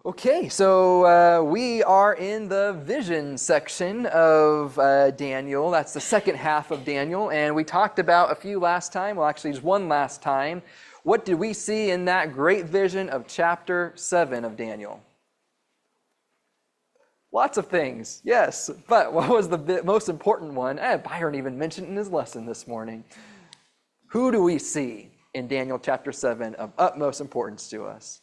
Okay, so we are in the vision section of Daniel. That's the second half of Daniel, and we talked about a few last time. Well, actually, just one last time. What did we see in that great vision of chapter 7 of Daniel? Lots of things, yes. But what was the most important one? Byron even mentioned in his lesson this morning. Who do we see in Daniel chapter 7 of utmost importance to us?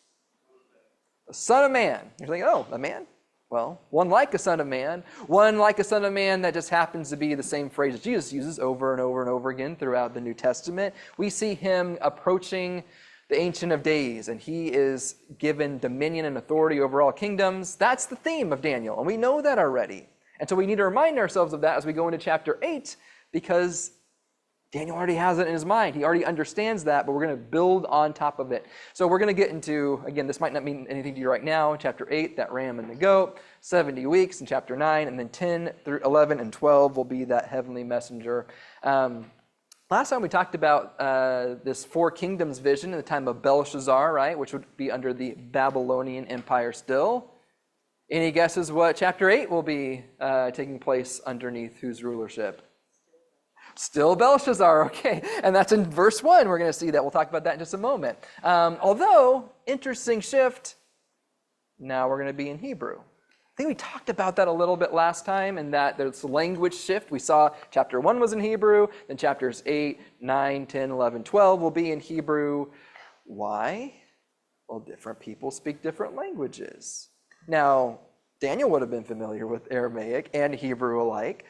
The Son of Man. You're thinking, oh, a man? Well, one like a Son of Man. One like a Son of Man that just happens to be the same phrase that Jesus uses over and over and over again throughout the New Testament. We see him approaching the Ancient of Days, and he is given dominion and authority over all kingdoms. That's the theme of Daniel, and we know that already. And so we need to remind ourselves of that as we go into chapter 8, because Daniel already has it in his mind. He already understands that, but we're going to build on top of it. So we're going to get into, again, this might not mean anything to you right now, chapter 8, that ram and the goat, 70 weeks in chapter 9, and then 10 through 11 and 12 will be that heavenly messenger. Last time we talked about this four kingdoms vision in the time of Belshazzar, right, which would be under the Babylonian Empire still. Any guesses what chapter 8 will be taking place underneath whose rulership? Still Belshazzar, okay. And that's in verse 1. We're going to see that. We'll talk about that in just a moment. Although, interesting shift, now we're going to be in Hebrew. I think we talked about that a little bit last time, and that there's a language shift. We saw chapter 1 was in Hebrew, then chapters 8, 9, 10, 11, 12 will be in Hebrew. Why? Well, different people speak different languages. Now, Daniel would have been familiar with Aramaic and Hebrew alike.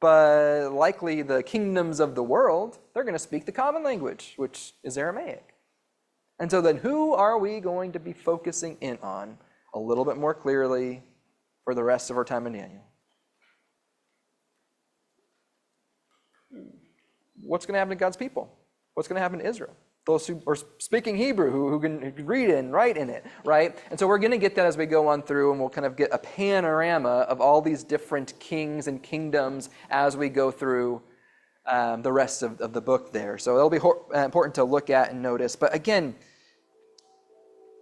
But likely the kingdoms of the world, they're going to speak the common language, which is Aramaic. And so then who are we going to be focusing in on a little bit more clearly for the rest of our time in Daniel? What's going to happen to God's people? What's going to happen to Israel? Those who are speaking Hebrew, who can read and write in it, right? And so we're going to get that as we go on through, and we'll kind of get a panorama of all these different kings and kingdoms as we go through the rest of the book there. So it'll be important to look at and notice. But again,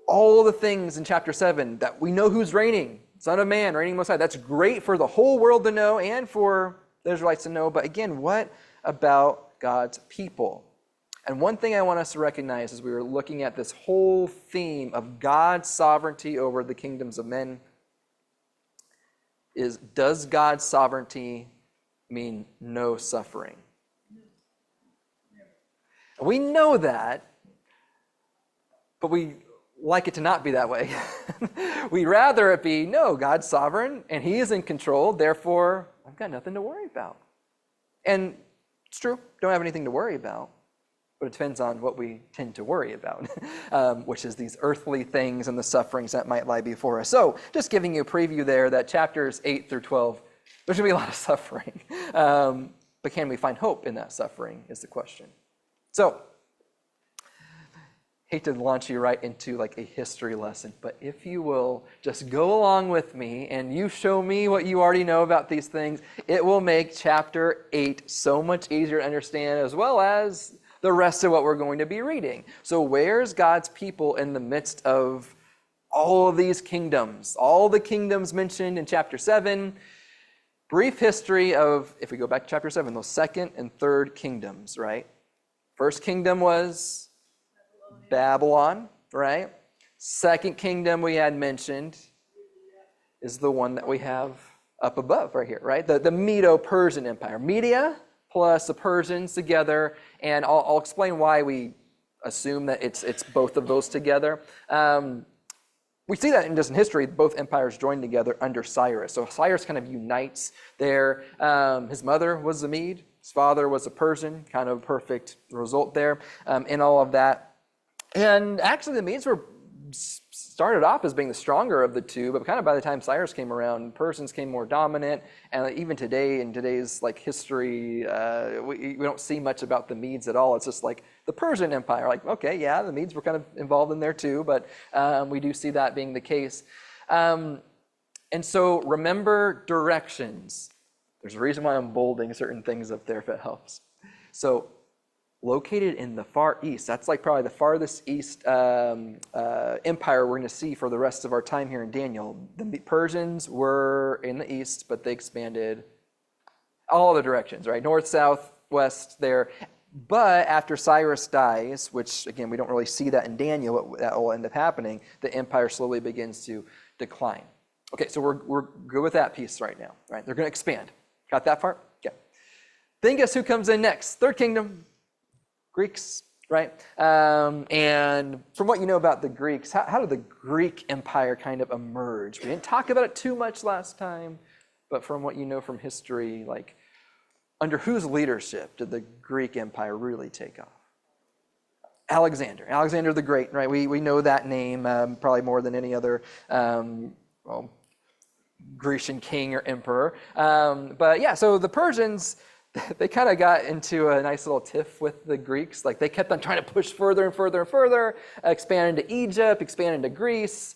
all the things in chapter 7 that we know who's reigning, Son of Man, reigning Most High, that's great for the whole world to know and for the Israelites to know. But again, what about God's people? And one thing I want us to recognize as we were looking at this whole theme of God's sovereignty over the kingdoms of men is, does God's sovereignty mean no suffering? And we know that, but we like it to not be that way. We'd rather it be, no, God's sovereign and he is in control, therefore I've got nothing to worry about. And it's true, don't have anything to worry about. But it depends on what we tend to worry about, which is these earthly things and the sufferings that might lie before us. So just giving you a preview there that chapters 8 through 12, there's going to be a lot of suffering. But can we find hope in that suffering is the question. So, hate to launch you right into like a history lesson, but if you will just go along with me and you show me what you already know about these things, it will make chapter 8 so much easier to understand, as well as the rest of what we're going to be reading. So where's God's people in the midst of all of these kingdoms? All the kingdoms mentioned in chapter 7. Brief history of, if we go back to chapter 7, those second and third kingdoms, right? First kingdom was Babylon, right? Second kingdom we had mentioned is the one that we have up above right here, right? The Medo-Persian Empire. Media plus the Persians together, and I'll explain why we assume that it's both of those together. We see that in just in history, both empires joined together under Cyrus. So Cyrus kind of unites there. His mother was a Mede, his father was a Persian, kind of a perfect result there in all of that. And actually the Medes were started off as being the stronger of the two, but kind of by the time Cyrus came around, Persians came more dominant. And even today, in today's like history, we don't see much about the Medes at all. It's just like the Persian Empire. Like, okay, yeah, the Medes were kind of involved in there too, but we do see that being the case. And so remember directions. There's a reason why I'm bolding certain things up there if it helps. So located in the Far East. That's like probably the farthest east empire we're going to see for the rest of our time here in Daniel. The Persians were in the east, but they expanded all the directions, right? North, south, west there. But after Cyrus dies, which again, we don't really see that in Daniel, that will end up happening, the empire slowly begins to decline. Okay, so we're good with that piece right now, right? They're going to expand. Got that part? Okay. Then guess who comes in next? Third kingdom. Greeks, right? And from what you know about the Greeks, how did the Greek Empire kind of emerge? We didn't talk about it too much last time, but from what you know from history, like under whose leadership did the Greek Empire really take off? Alexander the Great, right? We know that name probably more than any other Grecian king or emperor. But yeah, so the Persians, they kind of got into a nice little tiff with the Greeks. Like they kept on trying to push further and further and further, expand into Egypt, expand into Greece.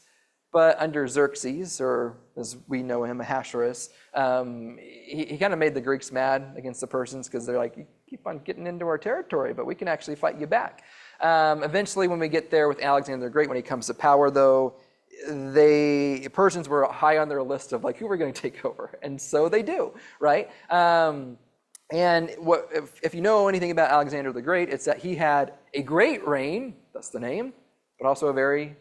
But under Xerxes, or as we know him, Ahasuerus, he kind of made the Greeks mad against the Persians because they're like, you keep on getting into our territory, but we can actually fight you back. Eventually, when we get there with Alexander the Great, when he comes to power, though, Persians were high on their list of like who we're going to take over, and so they do, right? And if you know anything about Alexander the Great, it's that he had a great reign, that's the name, but also a very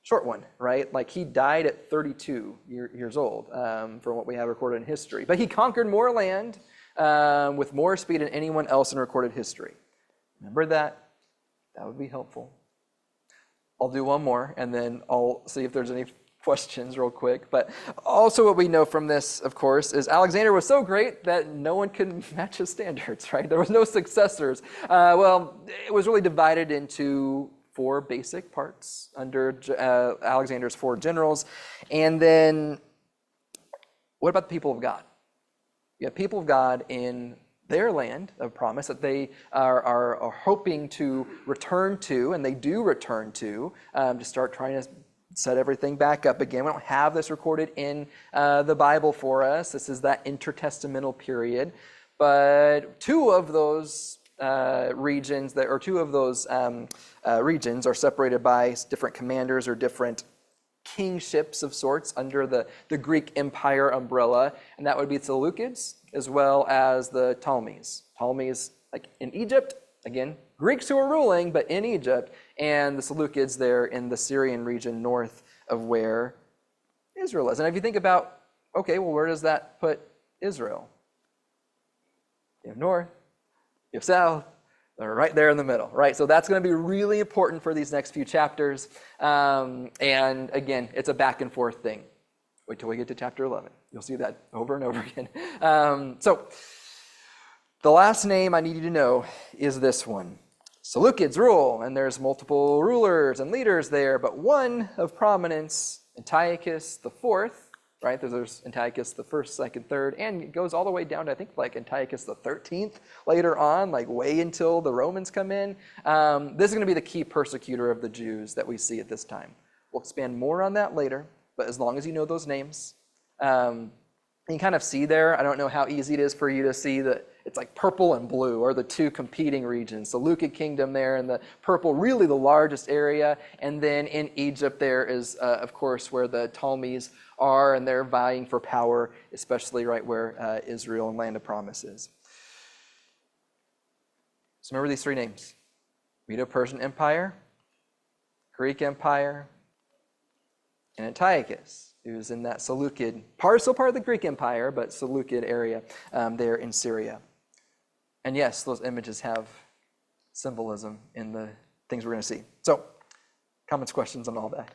short one, right? Like he died at 32 years old, from what we have recorded in history. But he conquered more land with more speed than anyone else in recorded history. Remember that? That would be helpful. I'll do one more, and then I'll see if there's any questions real quick. But also what we know from this, of course, is Alexander was so great that no one could match his standards, right? There was no successors. Well, it was really divided into 4 basic parts under Alexander's 4 generals. And then what about the people of God? You have people of God in their land of promise that they are hoping to return to, and they do return to start trying to set everything back up again. We don't have this recorded in the Bible for us. This is that intertestamental period. But 2 of those regions are separated by different commanders or different kingships of sorts under the Greek Empire umbrella, and that would be the Seleucids as well as the Ptolemies. Ptolemies, like in Egypt, again, Greeks who are ruling, but in Egypt, and the Seleucids there in the Syrian region north of where Israel is. And if you think about, okay, well, where does that put Israel? You have north, you have south, they're right there in the middle, right? So that's going to be really important for these next few chapters. And again, it's a back and forth thing. Wait till we get to chapter 11. You'll see that over and over again. So the last name I need you to know is this one. Seleucids rule, and there's multiple rulers and leaders there, but one of prominence, Antiochus IV, right? There's Antiochus the first, second, third, and it goes all the way down to, I think, like Antiochus the 13th later on, like way until the Romans come in. This is going to be the key persecutor of the Jews that we see at this time. We'll expand more on that later, but as long as you know those names, you kind of see there, I don't know how easy it is for you to see that it's like purple and blue are the 2 competing regions. The Seleucid kingdom there and the purple, really the largest area. And then in Egypt there is, of course, where the Ptolemies are, and they're vying for power, especially right where Israel and Land of Promise is. So remember these 3 names. Medo-Persian Empire, Greek Empire, and Antiochus, who's in that Seleucid, still part of the Greek Empire, but Seleucid area there in Syria. And yes, those images have symbolism in the things we're going to see. So, comments, questions on all that?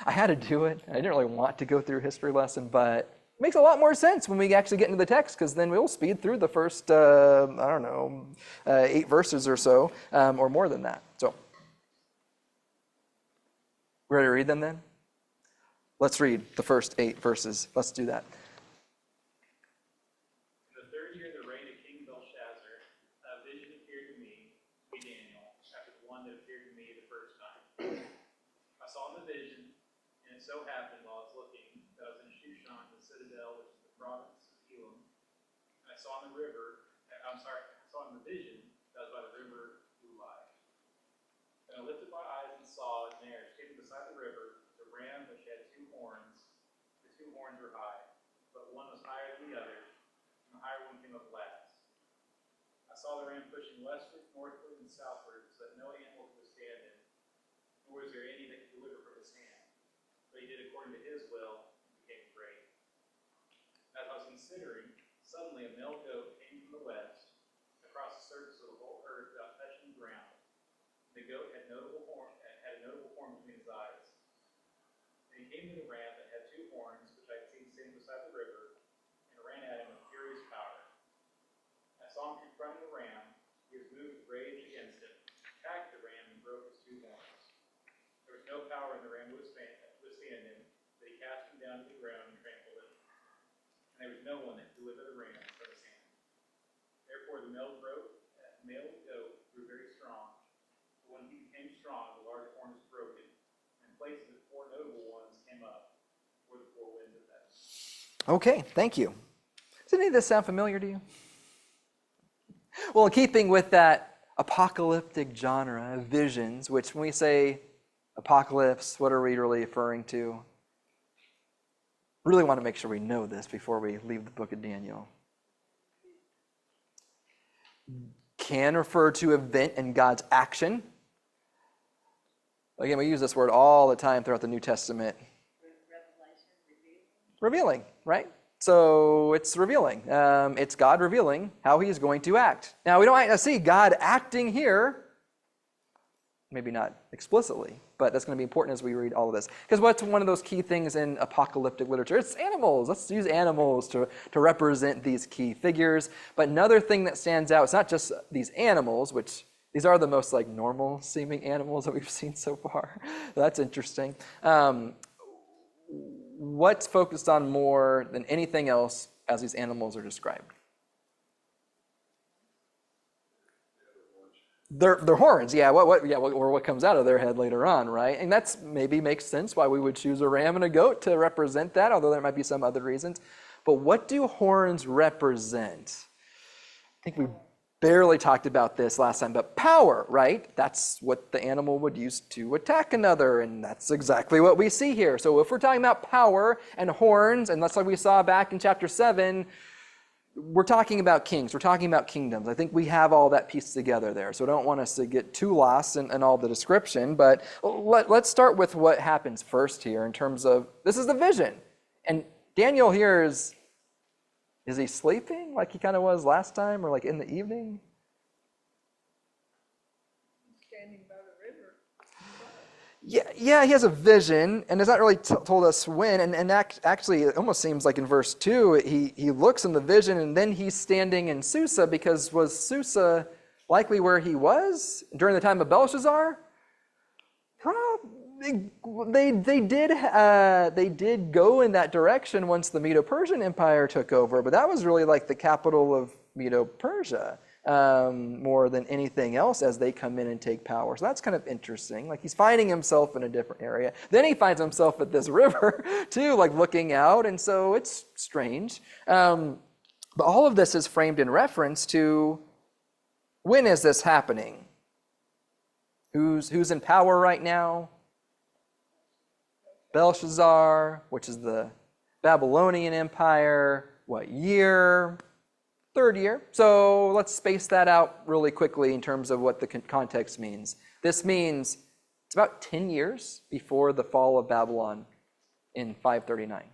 I had to do it. I didn't really want to go through a history lesson, but it makes a lot more sense when we actually get into the text, because then we'll speed through the first, 8 verses or so, or more than that. So, we're ready to read them then? Let's read the first 8 verses. Let's do that. In the 3rd year of the reign of King Belshazzar, a vision appeared to me Daniel, after the one that appeared to me the first time. I saw in the vision, and it so happened while I was looking that I was in Shushan, the citadel, which is the province of Elam. And I saw in the vision that I was by the river two horns were high, but one was higher than the other, and the higher one came up last. I saw the ram pushing westward, northward, and southward, so that no animal could withstand him, nor was there any that could deliver from his hand. But he did according to his will, and became great. As I was considering, suddenly a male goat came from the west, across the surface of the whole earth without touching the ground. The goat had a notable horn between his eyes. And he came to the ram that had two horns, which I had seen sitting beside the river, and ran at him with furious power. I saw him confronting the ram. He was moved with rage against him, attacked the ram, and broke his two horns. There was no power in the ram to withstand him, but he cast him down to the ground and trampled him. And there was no one that could deliver the ram from his hand. Therefore the male goat grew very strong. But when he became strong, the large horn was broken, and in place of the four notable ones came up, were the four winds of heaven. Okay, thank you. Does any of this sound familiar to you? Well, in keeping with that apocalyptic genre of visions, which when we say apocalypse, what are we really referring to? Really want to make sure we know this before we leave the book of Daniel. Can refer to event in God's action. Again, we use this word all the time throughout the New Testament. Revealing, right? So it's revealing. It's God revealing how he is going to act. Now, we don't see God acting here, maybe not explicitly, but that's going to be important as we read all of this. Because what's one of those key things in apocalyptic literature? It's animals. Let's use animals to represent these key figures. But another thing that stands out, it's not just these animals, which these are the most like normal seeming animals that we've seen so far. That's interesting. What's focused on more than anything else as these animals are described? Their horns, yeah. What comes out of their head later on, right? And that's maybe makes sense why we would choose a ram and a goat to represent that, although there might be some other reasons. But what do horns represent? I think we barely talked about this last time, but power, right? That's what the animal would use to attack another, and that's exactly what we see here. So if we're talking about power and horns, and that's like we saw back in chapter 7, we're talking about kings, we're talking about kingdoms. I think we have all that pieced together there, so I don't want us to get too lost in all the description, but let's start with what happens first here in terms of, this is the vision. And Daniel here is he sleeping like he kind of was last time, or like in the evening? Standing by the river. Yeah, he has a vision, and it's not really told us when. And actually, it almost seems like in verse 2, he looks in the vision, and then he's standing in Susa, because was Susa likely where he was during the time of Belshazzar? They did go in that direction once the Medo-Persian Empire took over, but that was really like the capital of Medo-Persia more than anything else as they come in and take power. So that's kind of interesting. Like he's finding himself in a different area. Then he finds himself at this river too, like looking out, and so it's strange. But all of this is framed in reference to, when is this happening? Who's in power right now? Belshazzar, which is the Babylonian Empire. What year? Third year. So let's space that out really quickly in terms of what the context means. This means it's about 10 years before the fall of Babylon in 539.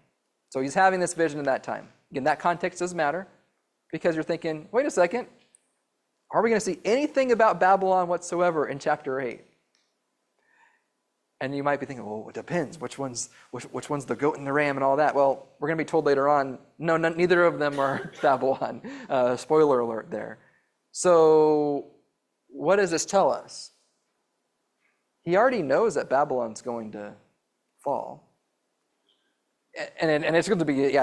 So he's having this vision in that time. Again, that context does matter, because you're thinking, wait a second, are we going to see anything about Babylon whatsoever in chapter 8? And you might be thinking, well, it depends. Which one's the goat and the ram and all that? Well, we're going to be told later on, no, neither of them are Babylon. Spoiler alert there. So what does this tell us? He already knows that Babylon's going to fall. And it's going to be, it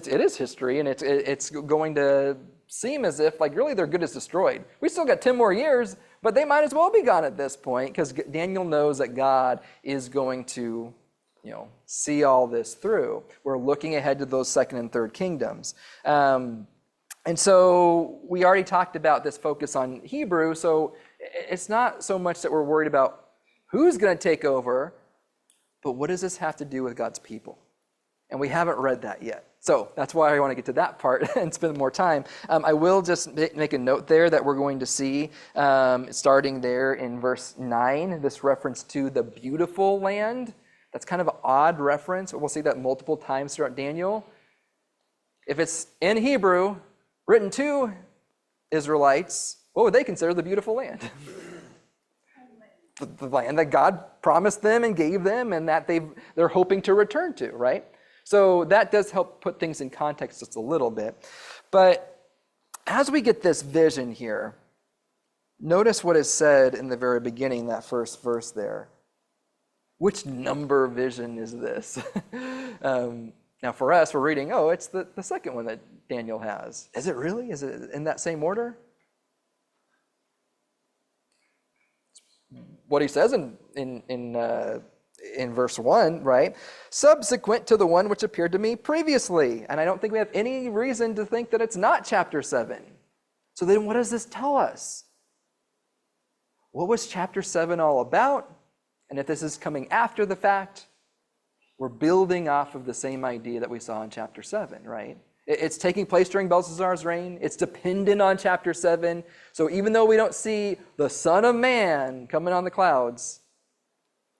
is history, and it's going to seem as if, like, really their good is destroyed. We still got 10 more years, but they might as well be gone at this point, because Daniel knows that God is going to, see all this through. We're looking ahead to those second and third kingdoms. And so we already talked about this focus on Hebrew, so it's not so much that we're worried about who's going to take over, but what does this have to do with God's people? And we haven't read that yet. So that's why I want to get to that part and spend more time. I will just make a note there that we're going to see, starting there in verse 9, this reference to the beautiful land. That's kind of an odd reference. We'll see that multiple times throughout Daniel. If it's in Hebrew, written to Israelites, what would they consider the beautiful land? The land that God promised them and gave them and that they're hoping to return to, right? So that does help put things in context just a little bit. But as we get this vision here, notice what is said in the very beginning, that first verse there. Which number vision is this? Now for us, we're reading, it's the second one that Daniel has. Is it really? Is it in that same order? What he says in verse 1, right? Subsequent to the one which appeared to me previously. And I don't think we have any reason to think that it's not chapter 7. So then what does this tell us? What was chapter 7 all about? And if this is coming after the fact, we're building off of the same idea that we saw in chapter 7, right? It's taking place during Belshazzar's reign. It's dependent on chapter 7. So even though we don't see the Son of Man coming on the clouds,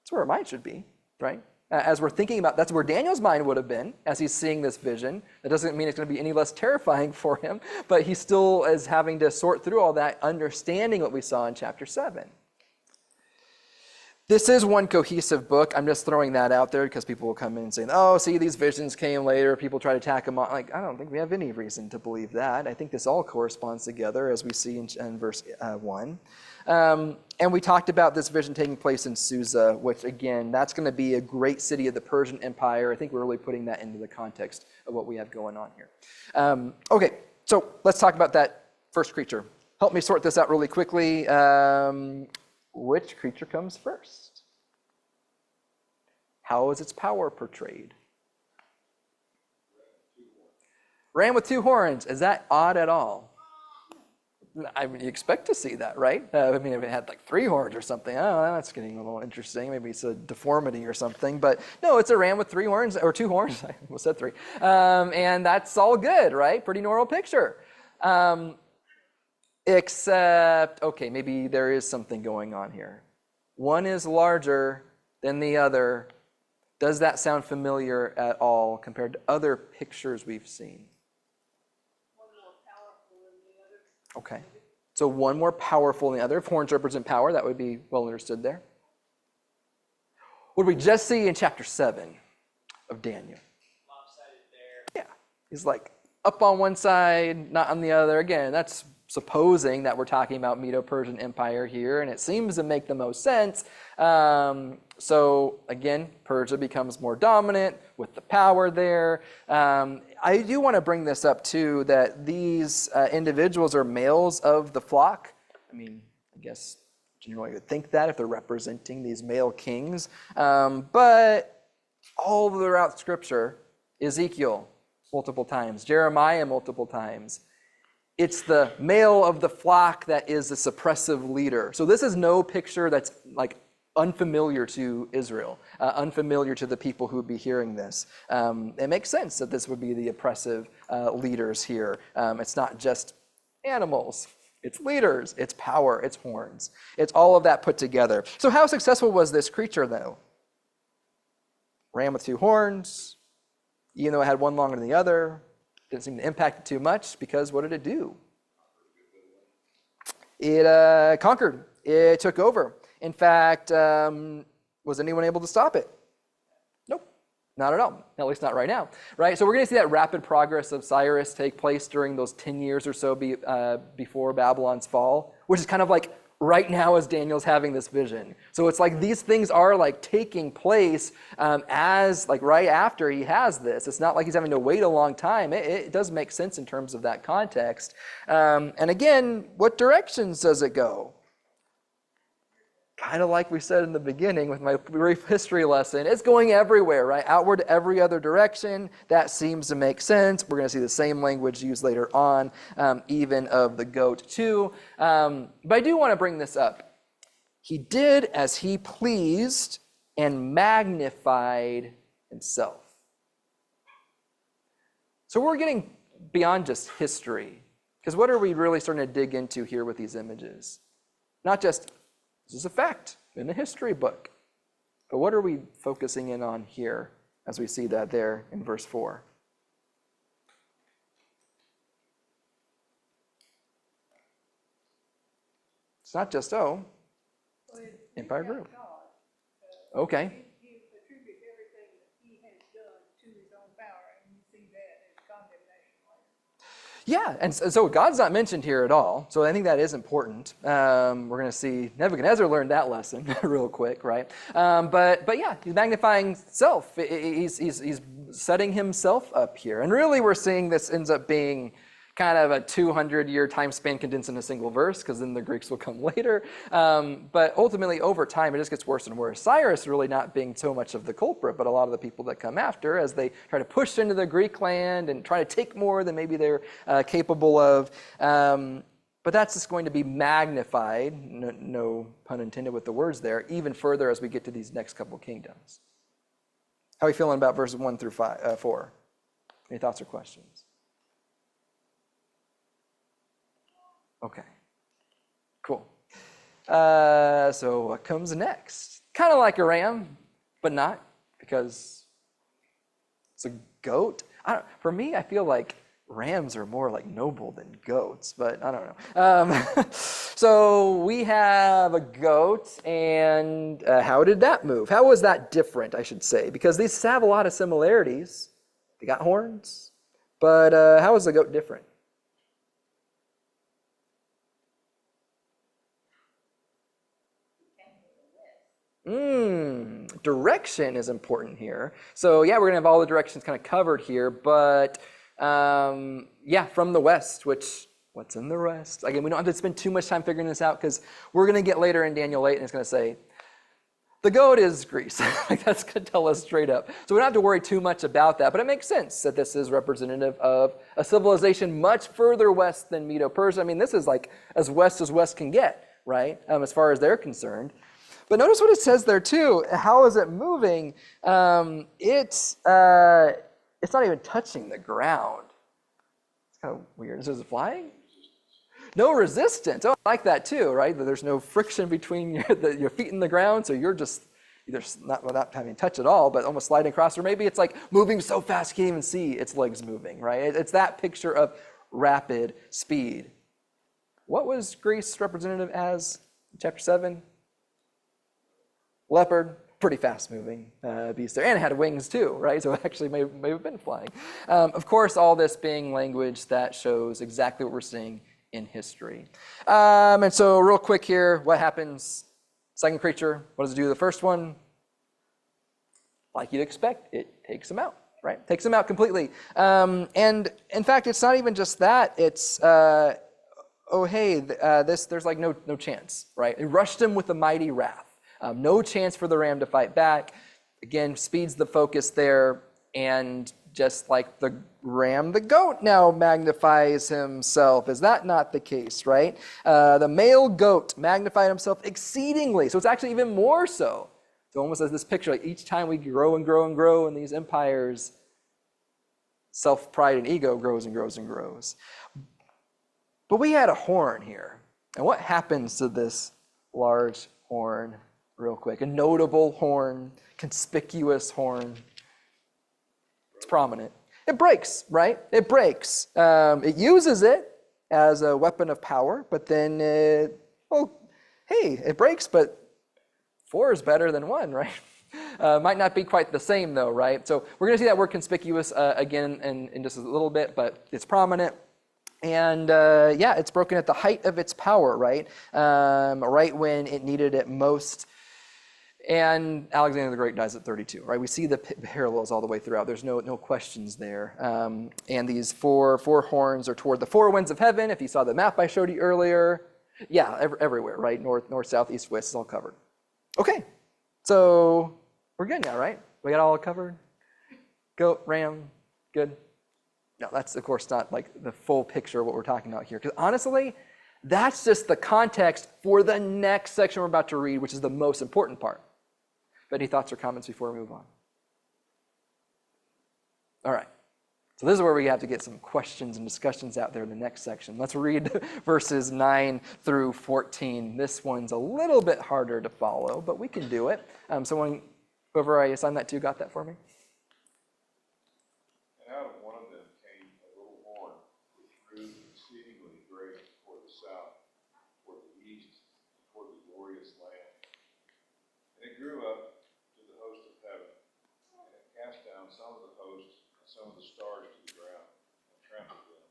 that's where our mind should be, right? As we're thinking about, that's where Daniel's mind would have been as he's seeing this vision. That doesn't mean it's going to be any less terrifying for him, but he still is having to sort through all that, understanding what we saw in chapter 7. This is one cohesive book. I'm just throwing that out there because people will come in and say, see, these visions came later. People try to tack them on. I don't think we have any reason to believe that. I think this all corresponds together as we see in verse 1. And we talked about this vision taking place in Susa, which again, that's going to be a great city of the Persian Empire. I think we're really putting that into the context of what we have going on here. Okay, so let's talk about that first creature. Help me sort this out really quickly. Which creature comes first? How is its power portrayed? Ram with two horns. Is that odd at all? I mean, you expect to see that, right? If it had like 3 horns or something, that's getting a little interesting. Maybe it's a deformity or something. But no, it's a ram with 3 horns, or 2 horns. I almost said 3. And that's all good, right? Pretty normal picture. Except, okay, maybe there is something going on here. One is larger than the other. Does that sound familiar at all compared to other pictures we've seen? One more powerful than the other. Okay, so one more powerful than the other. If horns represent power, that would be well understood there. What did we just see in chapter 7 of Daniel? Lopsided there. Yeah, he's like up on one side, not on the other. Again, that's supposing that we're talking about Medo-Persian Empire here, and it seems to make the most sense. So again, Persia becomes more dominant with the power there. I do want to bring this up too, that these individuals are males of the flock. I mean, I guess generally you would think that if they're representing these male kings. But all throughout Scripture, Ezekiel multiple times, Jeremiah multiple times, it's the male of the flock that is the suppressive leader. So this is no picture that's like unfamiliar to Israel, unfamiliar to the people who would be hearing this. It makes sense that this would be the oppressive leaders here. It's not just animals, it's leaders, it's power, it's horns. It's all of that put together. So how successful was this creature though? Ram with 2 horns, even though it had one longer than the other. Didn't seem to impact it too much because what did it do? It conquered. It took over. In fact, was anyone able to stop it? Nope, not at all. At least not right now, right? So we're going to see that rapid progress of Cyrus take place during those 10 years or so before Babylon's fall, which is kind of like right now as Daniel's having this vision. So it's like these things are like taking place as like right after he has this. It's not like he's having to wait a long time. It does make sense in terms of that context. And again, what directions does it go? Kind of like we said in the beginning with my brief history lesson, it's going everywhere, right? Outward to every other direction. That seems to make sense. We're going to see the same language used later on, even of the goat too. But I do want to bring this up. He did as he pleased and magnified himself. So we're getting beyond just history, because what are we really starting to dig into here with these images? Not just, this is a fact in the history book, but what are we focusing in on here as we see that there in verse 4? It's not just, Empire grew. Okay. He attributes everything that he has done to his own power, and you see that as condemnation later. Yeah, and so God's not mentioned here at all. So I think that is important. We're going to see Nebuchadnezzar learned that lesson real quick, right? But yeah, he's magnifying self. He's setting himself up here. And really we're seeing this ends up being kind of a 200-year time span condensed in a single verse, because then the Greeks will come later. But ultimately, over time, it just gets worse and worse. Cyrus really not being so much of the culprit, but a lot of the people that come after as they try to push into the Greek land and try to take more than maybe they're capable of. But that's just going to be magnified, no pun intended with the words there, even further as we get to these next couple kingdoms. How are you feeling about verses 1 through 4? Any thoughts or questions? Okay, cool. So what comes next? Kind of like a ram, but not, because it's a goat. For me, I feel like rams are more like noble than goats, but I don't know. So we have a goat, and how did that move? How was that different, I should say? Because these have a lot of similarities. They got horns, but how is the goat different? Direction is important here. So yeah, we're gonna have all the directions kind of covered here, but yeah, from the west, what's in the west? Again, we don't have to spend too much time figuring this out, because we're gonna get later in Daniel 8 and it's gonna say, the goat is Greece. Like, that's gonna tell us straight up. So we don't have to worry too much about that, but it makes sense that this is representative of a civilization much further west than Medo-Persia. I mean, this is like as west can get, right? As far as they're concerned. But notice what it says there too. How is it moving? It's not even touching the ground. It's kind of weird. Is it flying? No resistance. Oh, I like that too, right? There's no friction between your feet in the ground, so you're just either not without having to touch at all, but almost sliding across. Or maybe it's like moving so fast you can't even see its legs moving, right? It's that picture of rapid speed. What was Greece representative as in chapter 7? Leopard, pretty fast-moving beast there, and it had wings too, right? So it actually may have been flying. Of course, all this being language that shows exactly what we're seeing in history. And so real quick here, what happens? Second creature, what does it do to the first one? Like you'd expect, it takes him out, right? Takes him out completely. And in fact, it's not even just that. It's, there's like no chance, right? It rushed him with a mighty wrath. No chance for the ram to fight back. Again, speeds the focus there, and just like the ram, the goat now magnifies himself. Is that not the case, right? The male goat magnified himself exceedingly. So it's actually even more so. So almost as this picture, like each time we grow and grow and grow in these empires, self-pride and ego grows and grows and grows. But we had a horn here. And what happens to this large horn? Real quick, a notable horn, conspicuous horn. It's prominent. It breaks, right? It breaks. It uses it as a weapon of power, but then, it breaks, but 4 is better than 1, right? Might not be quite the same though, right? So we're going to see that word conspicuous again in just a little bit, but it's prominent. And it's broken at the height of its power, right? Right when it needed it most. And Alexander the Great dies at 32, right? We see the parallels all the way throughout. There's no questions there. And these four horns are toward the 4 winds of heaven. If you saw the map I showed you earlier, yeah, everywhere, right? North, south, east, west is all covered. Okay, so we're good now, right? We got all covered? Goat, ram, good? No, that's of course not like the full picture of what we're talking about here. Because honestly, that's just the context for the next section we're about to read, which is the most important part. But any thoughts or comments before we move on? All right. So this is where we have to get some questions and discussions out there in the next section. Let's read verses 9 through 14. This one's a little bit harder to follow, but we can do it. Whoever I assigned that to, got that for me? And out of one of them came a little horn, which grew exceedingly great toward the south, toward the east, toward the glorious land. And it grew up to the host of heaven, and it cast down some of the hosts and some of the stars to the ground, and trampled them.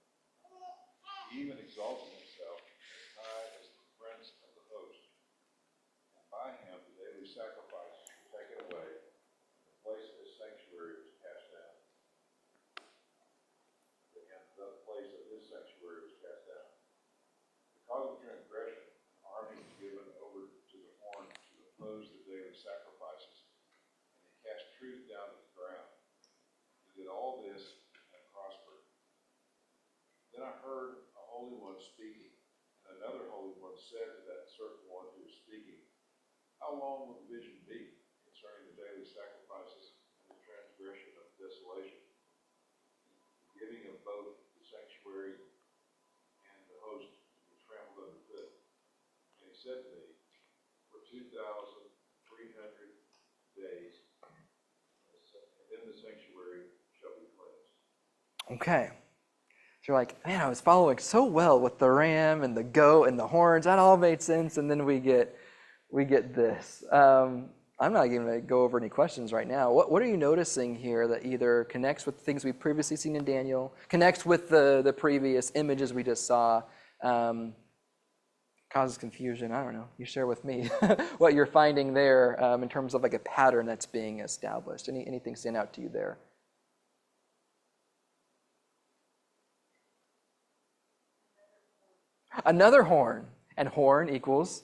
He even exalted himself as high as the prince of the host. And by him the daily sacrifices were taken away, and the place of his sanctuary was cast down. And the place of his sanctuary was cast down. Because of transgression, an army was given over to the horn to oppose the daily sacrifices, and he cast truth down to the ground. He did all this and prospered. Then I heard a holy one speaking, and another holy one said to that certain one who was speaking, how long will the vision be concerning the daily sacrifices and the transgression of desolation, the giving of both the sanctuary and the host to be trampled underfoot? And he said to me, for 2,300 days, and then the sanctuary shall be cleansed. Okay. So you're like, man, I was following so well with the ram and the goat and the horns. That all made sense. And then we get this. I'm not even going to go over any questions right now. What are you noticing here that either connects with things we've previously seen in Daniel, connects with the previous images we just saw, causes confusion? I don't know. You share with me what you're finding there in terms of like a pattern that's being established. Anything stand out to you there? Another horn, and horn equals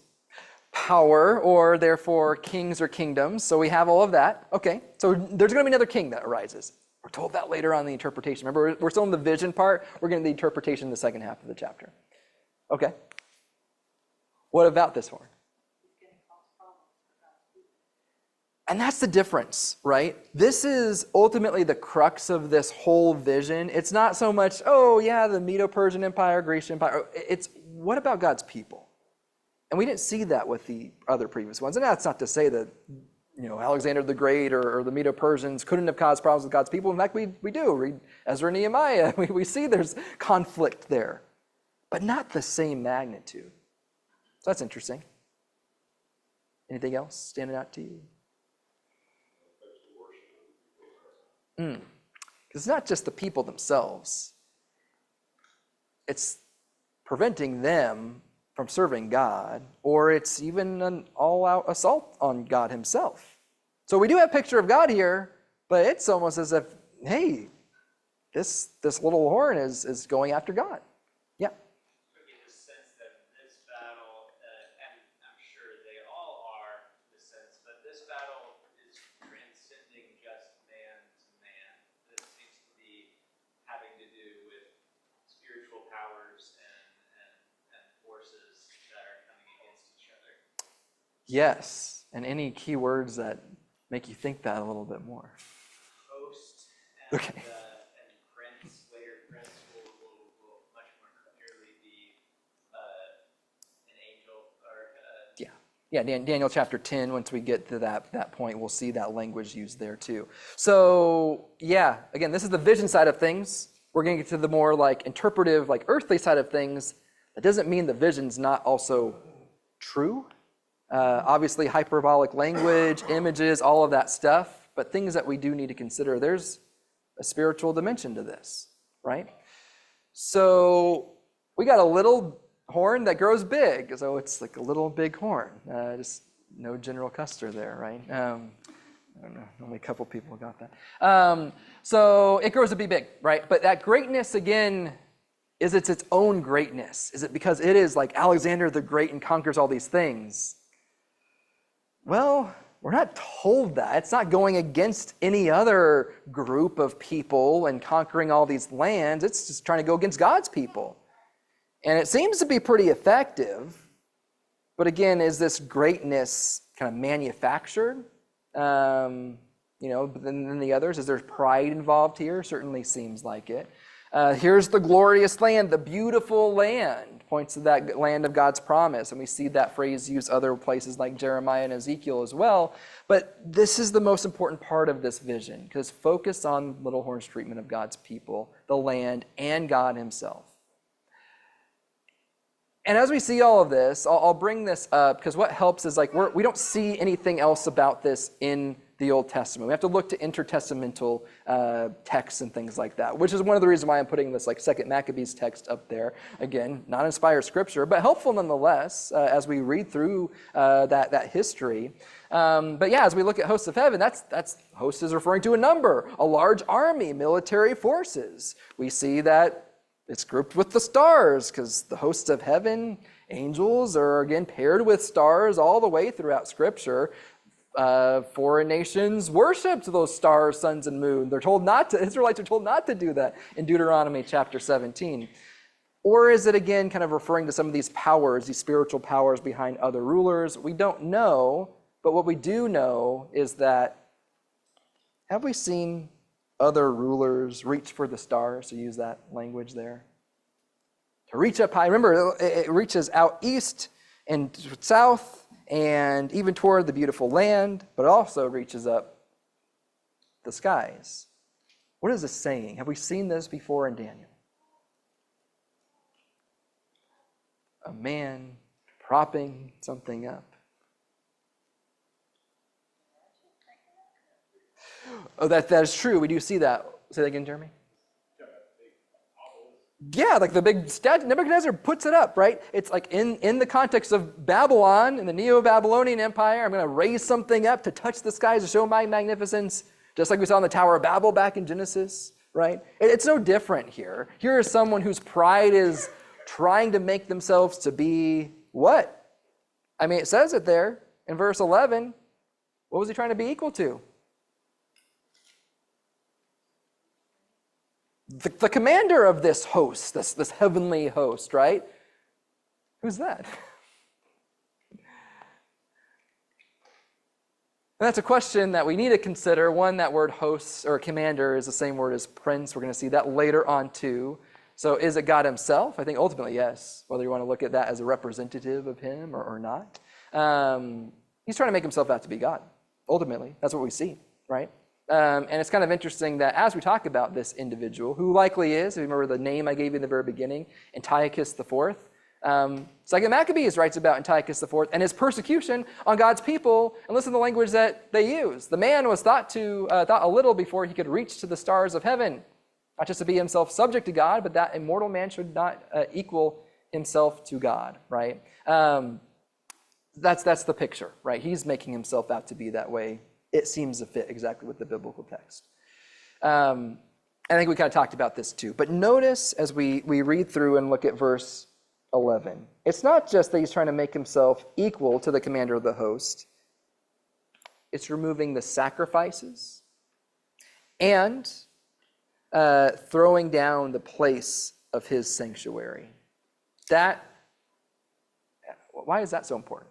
power, or therefore kings or kingdoms. So we have all of that. Okay, so there's going to be another king that arises. We're told that later on in the interpretation. Remember, we're still in the vision part. We're getting the interpretation in the second half of the chapter. Okay. What about this horn? And that's the difference, right? This is ultimately the crux of this whole vision. It's not so much, oh yeah, the Medo-Persian Empire, Grecian Empire. It's what about God's people? And we didn't see that with the other previous ones. And that's not to say that, Alexander the Great or the Medo-Persians couldn't have caused problems with God's people. In fact, we do. Read Ezra and Nehemiah. We see there's conflict there, but not the same magnitude. So that's interesting. Anything else standing out to you? Because it's not just the people themselves. It's preventing them from serving God, or it's even an all-out assault on God himself. So we do have a picture of God here, but it's almost as if, hey, this little horn is going after God. Yeah. I get the sense that this battle, and I'm sure they all are the sense, but this battle is transcending just man to man. This seems to be having to do with spiritual powers and forces that are coming against each other. Yes. And any key words that make you think that a little bit more? Host and, Okay. and prince, later prince will much more clearly be an angel or Yeah, Daniel chapter 10, once we get to that point, we'll see that language used there too. So yeah, again, this is the vision side of things. We're going to get to the more like interpretive, like earthly side of things. That doesn't mean the vision's not also true. Obviously, hyperbolic language, images, all of that stuff, but things that we do need to consider. There's a spiritual dimension to this, right? So we got a little horn that grows big, so it's like a little big horn. Just no General Custer there, right? I don't know, only a couple people got that. So it grows to be big, right? But that greatness, again, is it's its own greatness? Is it because it is like Alexander the Great and conquers all these things? Well, we're not told that. It's not going against any other group of people and conquering all these lands. It's just trying to go against God's people. And it seems to be pretty effective. But again, is this greatness kind of manufactured? But then the others, is there pride involved here? Certainly seems like it. Here's the glorious land, the beautiful land, points to that land of God's promise. And we see that phrase used other places like Jeremiah and Ezekiel as well. But this is the most important part of this vision, because focus on Little Horn's treatment of God's people, the land, and God himself. And as we see all of this, I'll bring this up, because what helps is we don't see anything else about this in the Old Testament. We have to look to intertestamental texts and things like that, which is one of the reasons why I'm putting this 2nd Maccabees text up there. Again, not inspired scripture, but helpful nonetheless as we read through that history. But yeah, as we look at hosts of heaven, that's host is referring to a number, a large army, military forces. We see that it's grouped with the stars, because the hosts of heaven, angels, are again paired with stars all the way throughout Scripture. Foreign nations worshipped those stars, suns, and moon. They're told not to. Israelites are told not to do that in Deuteronomy chapter 17. Or is it again kind of referring to some of these powers, these spiritual powers behind other rulers? We don't know, but what we do know is that, have we seen other rulers reach for the stars, to use that language there? To reach up high. Remember, it reaches out east and south and even toward the beautiful land, but it also reaches up the skies. What is this saying? Have we seen this before in Daniel? A man propping something up. Oh, that is true. We do see that. Say that again, Jeremy. Yeah, like the big statue. Nebuchadnezzar puts it up, right? It's like in the context of Babylon, in the Neo-Babylonian Empire, I'm going to raise something up to touch the skies to show my magnificence, just like we saw in the Tower of Babel back in Genesis, right? It's no different here. Here is someone whose pride is trying to make themselves to be what? I mean, it says it there in verse 11. What was he trying to be equal to? The commander of this host, this heavenly host, right? Who's that? And that's a question that we need to consider. One, that word host or commander is the same word as prince. We're going to see that later on too. So is it God himself? I think ultimately yes, whether you want to look at that as a representative of him or not. He's trying to make himself out to be God. Ultimately, that's what we see, right? And it's kind of interesting that as we talk about this individual, who likely is, if you remember the name I gave you in the very beginning, Antiochus IV, 2nd Maccabees writes about Antiochus IV and his persecution on God's people, and listen to the language that they use. The man was thought a little before he could reach to the stars of heaven, not just to be himself subject to God, but that immortal man should not equal himself to God, right? That's the picture, right? He's making himself out to be that way. It seems to fit exactly with the biblical text. I think we kind of talked about this too. But notice as we read through and look at verse 11, it's not just that he's trying to make himself equal to the commander of the host. It's removing the sacrifices and throwing down the place of his sanctuary. Why is that so important?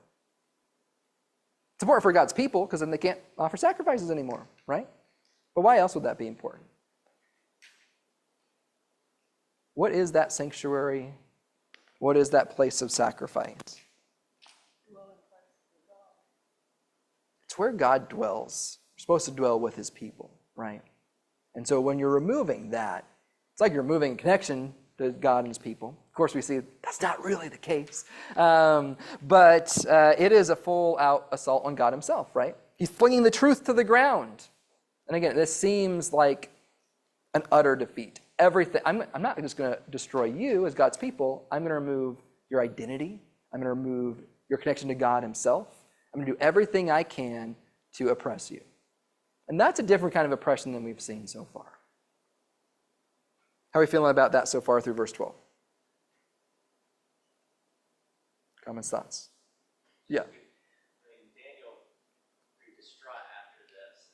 It's important for God's people because then they can't offer sacrifices anymore, right? But why else would that be important? What is that sanctuary? What is that place of sacrifice? It's where God dwells. You're supposed to dwell with his people, right? And so when you're removing that, it's like you're removing a connection to God and his people. Of course, we see that's not really the case. But it is a full-out assault on God himself, right? He's flinging the truth to the ground. And again, this seems like an utter defeat. Everything. I'm not just going to destroy you as God's people. I'm going to remove your identity. I'm going to remove your connection to God himself. I'm going to do everything I can to oppress you. And that's a different kind of oppression than we've seen so far. How are we feeling about that so far through verse 12? Comments, thoughts? Yeah. Daniel pretty distraught after this.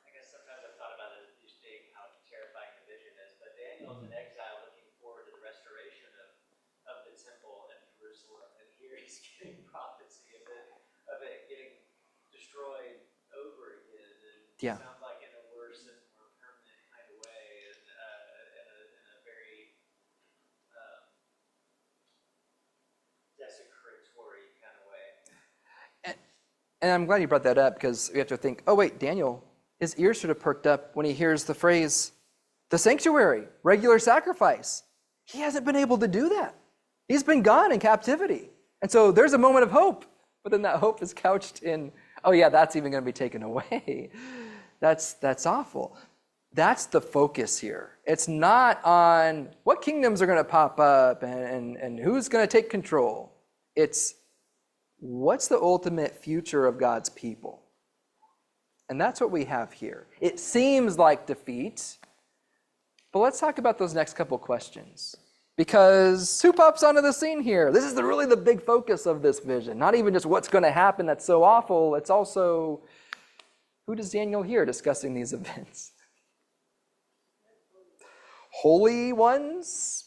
I guess sometimes I've thought about it each day how terrifying the vision is, but Daniel's in exile looking forward to the restoration of the temple in Jerusalem, and here he's getting prophecy of it getting destroyed Yeah. Sounds like in a worse and more permanent kind of way, and in a very desecratory kind of way. And I'm glad you brought that up, because we have to think, oh wait, Daniel, his ears should have perked up when he hears the phrase, the sanctuary, regular sacrifice. He hasn't been able to do that. He's been gone in captivity. And so there's a moment of hope, but then that hope is couched in, oh yeah, that's even going to be taken away. That's awful. That's the focus here. It's not on what kingdoms are going to pop up and who's going to take control. It's what's the ultimate future of God's people? And that's what we have here. It seems like defeat, but let's talk about those next couple questions. Because who pops onto the scene here? This is really the big focus of this vision. Not even just what's going to happen that's so awful. It's also, who does Daniel hear discussing these events? Holy ones?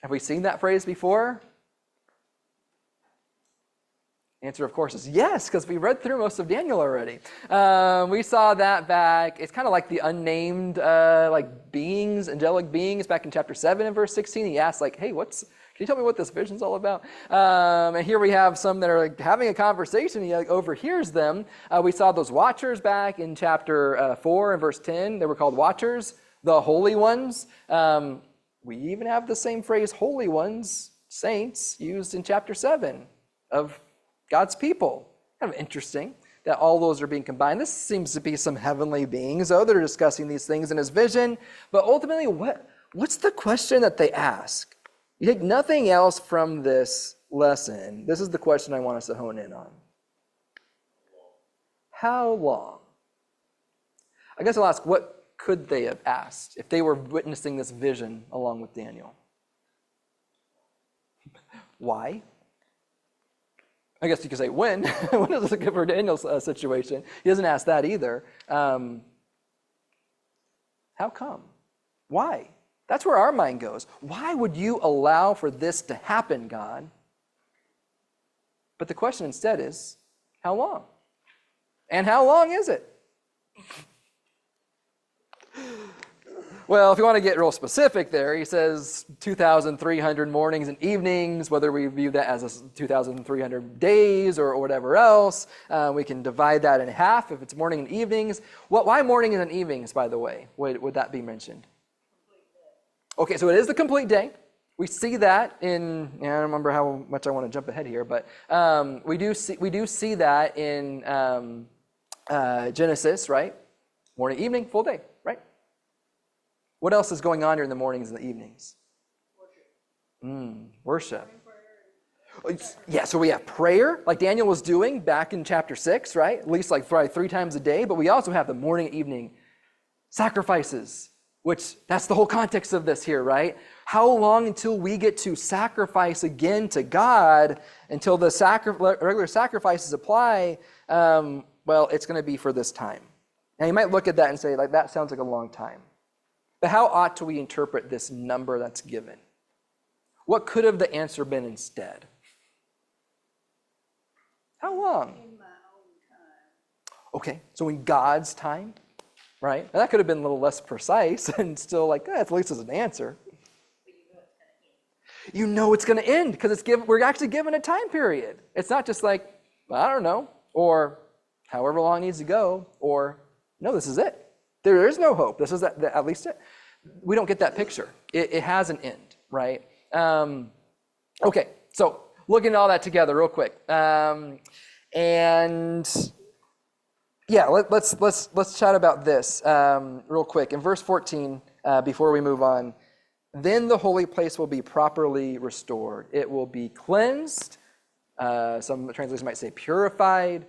Have we seen that phrase before? Answer, of course, is yes, because we read through most of Daniel already. We saw that back. It's kind of like the unnamed beings, angelic beings, back in chapter 7 and verse 16. He asks, hey, can you tell me what this vision's all about? And here we have some that are having a conversation. He overhears them. We saw those watchers back in chapter 4 and verse 10. They were called watchers, the holy ones. We even have the same phrase, holy ones, saints, used in chapter 7 of God's people. Kind of interesting that all those are being combined. This seems to be some heavenly beings, though, that are discussing these things in his vision. But ultimately, what's the question that they ask? You take nothing else from this lesson. This is the question I want us to hone in on. How long? I guess I'll ask, what could they have asked if they were witnessing this vision along with Daniel? Why? I guess you could say, when? When is this good for Daniel's situation? He doesn't ask that either. How come? Why? That's where our mind goes. Why would you allow for this to happen, God? But the question instead is, how long? And how long is it? Well, if you want to get real specific there, he says 2,300 mornings and evenings, whether we view that as 2,300 days or whatever else. We can divide that in half if it's morning and evenings. Why mornings and evenings, by the way? Would that be mentioned? Okay, so it is the complete day. We see that in, I don't remember how much I want to jump ahead here, but we do see that in Genesis, right? Morning, evening, full day, right? What else is going on here in the mornings and the evenings? Worship. Yeah, so we have prayer, like Daniel was doing back in chapter 6, right? At least probably 3 times a day. But we also have the morning and evening sacrifices, which that's the whole context of this here, right? How long until we get to sacrifice again to God, until the regular sacrifices apply? Well, it's going to be for this time. Now, you might look at that and say, that sounds like a long time. But how ought we interpret this number that's given? What could have the answer been instead? How long? In my own time. Okay, so in God's time, right? And that could have been a little less precise and still at least as an answer. You know it's going to end because we're actually given a time period. It's not just I don't know, or however long it needs to go, or no, this is it. There is no hope. This is at least it. We don't get that picture. It has an end, right? Okay, so looking at all that together real quick. And yeah, let's chat about this real quick. In verse 14, before we move on, then the holy place will be properly restored. It will be cleansed. Some translations might say purified.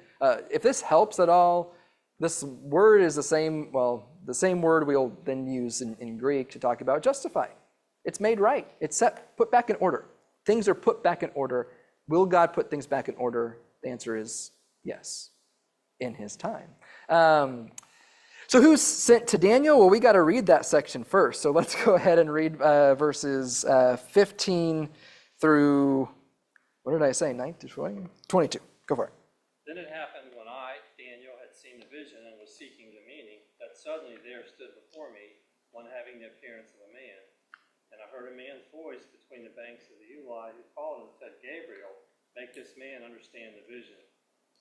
If this helps at all, this word is the same word we'll then use in Greek to talk about justifying. It's made right. It's put back in order. Things are put back in order. Will God put things back in order? The answer is yes, in his time. So who's sent to Daniel? Well, we got to read that section first. So let's go ahead and read verses 15 through, what did I say, 19 22. Go for it. Then it happened when I, Daniel, had seen the vision and was seeking the meaning, suddenly there stood before me one having the appearance of a man. And I heard a man's voice between the banks of the Ulai, who called and said, Gabriel, make this man understand the vision.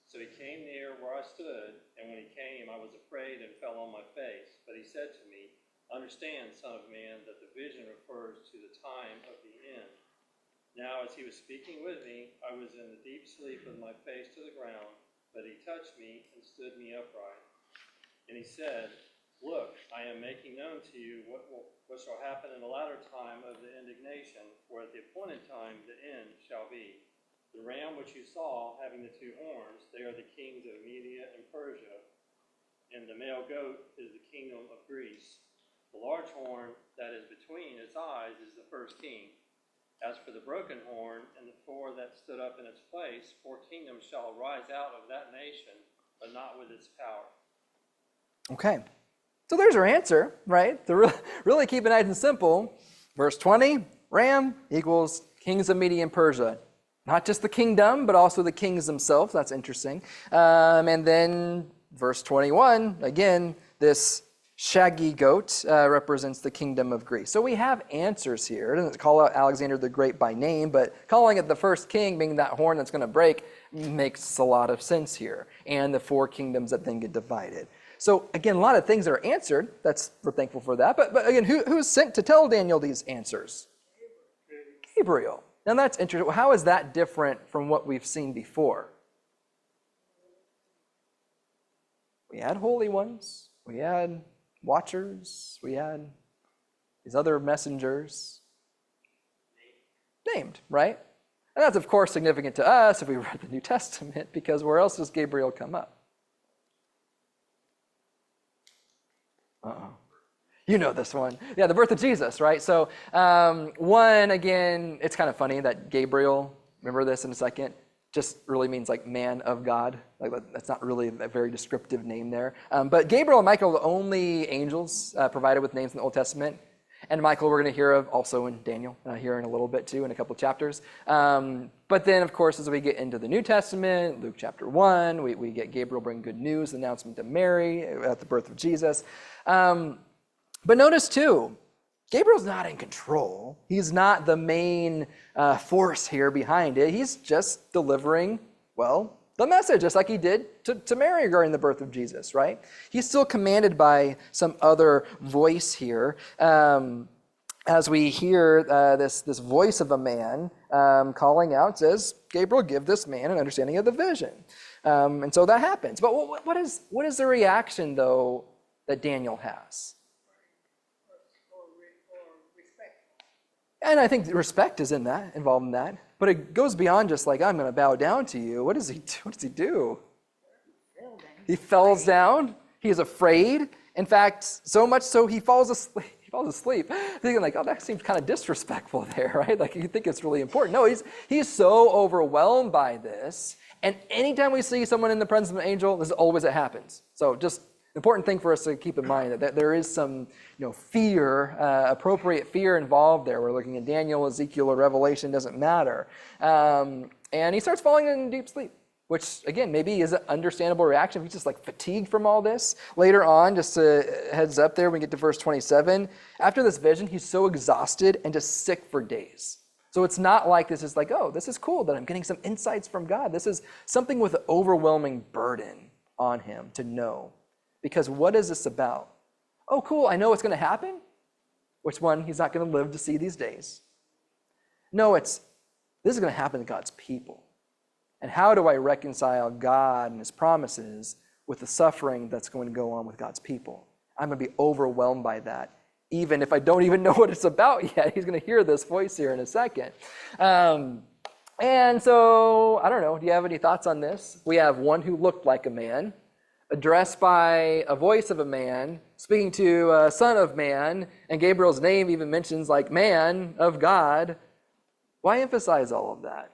So he came near where I stood, and when he came, I was afraid and fell on my face. But he said to me, understand, Son of Man, that the vision refers to the time of the end. Now as he was speaking with me, I was in the deep sleep with my face to the ground, but he touched me and stood me upright. And he said, look, I am making known to you what shall happen in the latter time of the indignation, for at the appointed time the end shall be. The ram which you saw, having the two horns, they are the kings of Media and Persia, and the male goat is the kingdom of Greece. The large horn that is between its eyes is the first king. As for the broken horn and the four that stood up in its place, 4 kingdoms shall rise out of that nation, but not with its power. Okay. So there's our answer, right? To really keep it nice and simple, verse 20, ram equals kings of Media and Persia. Not just the kingdom, but also the kings themselves. That's interesting. And then verse 21, again, this shaggy goat represents the kingdom of Greece. So we have answers here. It doesn't call out Alexander the Great by name, but calling it the first king, being that horn that's going to break, makes a lot of sense here. And the 4 kingdoms that then get divided. So again, a lot of things are answered. We're thankful for that. But again, who's sent to tell Daniel these answers? Gabriel. Now that's interesting. How is that different from what we've seen before? We had holy ones. We had watchers. We had these other messengers. Named, right? And that's, of course, significant to us if we read the New Testament, because where else does Gabriel come up? You know this one. Yeah, the birth of Jesus, right? So one, again, it's kind of funny that Gabriel, remember this in a second, just really means like man of God. Like that's not really a very descriptive name there. But Gabriel and Michael are the only angels provided with names in the Old Testament. And Michael we're going to hear of also in Daniel, here in a little bit too, in a couple of chapters. But then, of course, as we get into the New Testament, Luke chapter 1, we get Gabriel bring good news, the announcement to Mary at the birth of Jesus. But notice too, Gabriel's not in control. He's not the main force here behind it. He's just delivering, well, the message, just like he did to Mary regarding the birth of Jesus, right? He's still commanded by some other voice here. As we hear this voice of a man calling out, says, Gabriel, give this man an understanding of the vision. And so that happens. But what is the reaction, though, that Daniel has? And I think respect is involved in that. But it goes beyond just like, I'm going to bow down to you. What does he do? He falls down. He is afraid. In fact, so much so he falls asleep. Thinking like, oh, that seems kind of disrespectful there, right? Like you think it's really important. No, he's so overwhelmed by this. And anytime we see someone in the presence of an angel, this is always it happens. So just important thing for us to keep in mind that there is some fear, appropriate fear involved there. We're looking at Daniel, Ezekiel, or Revelation, doesn't matter. And he starts falling in deep sleep, which again, maybe is an understandable reaction. He's just like fatigued from all this. Later on, just a heads up there, when we get to verse 27, after this vision, he's so exhausted and just sick for days. So it's not like this is like, oh, this is cool that I'm getting some insights from God. This is something with an overwhelming burden on him to know. Because what is this about? Oh, cool, I know what's going to happen. Which one? He's not going to live to see these days. No, this is going to happen to God's people. And how do I reconcile God and his promises with the suffering that's going to go on with God's people? I'm going to be overwhelmed by that, even if I don't even know what it's about yet. He's going to hear this voice here in a second. And so, I don't know, do you have any thoughts on this? We have one who looked like a man, addressed by a voice of a man, speaking to a son of man, and Gabriel's name even mentions like man of God. Why emphasize all of that?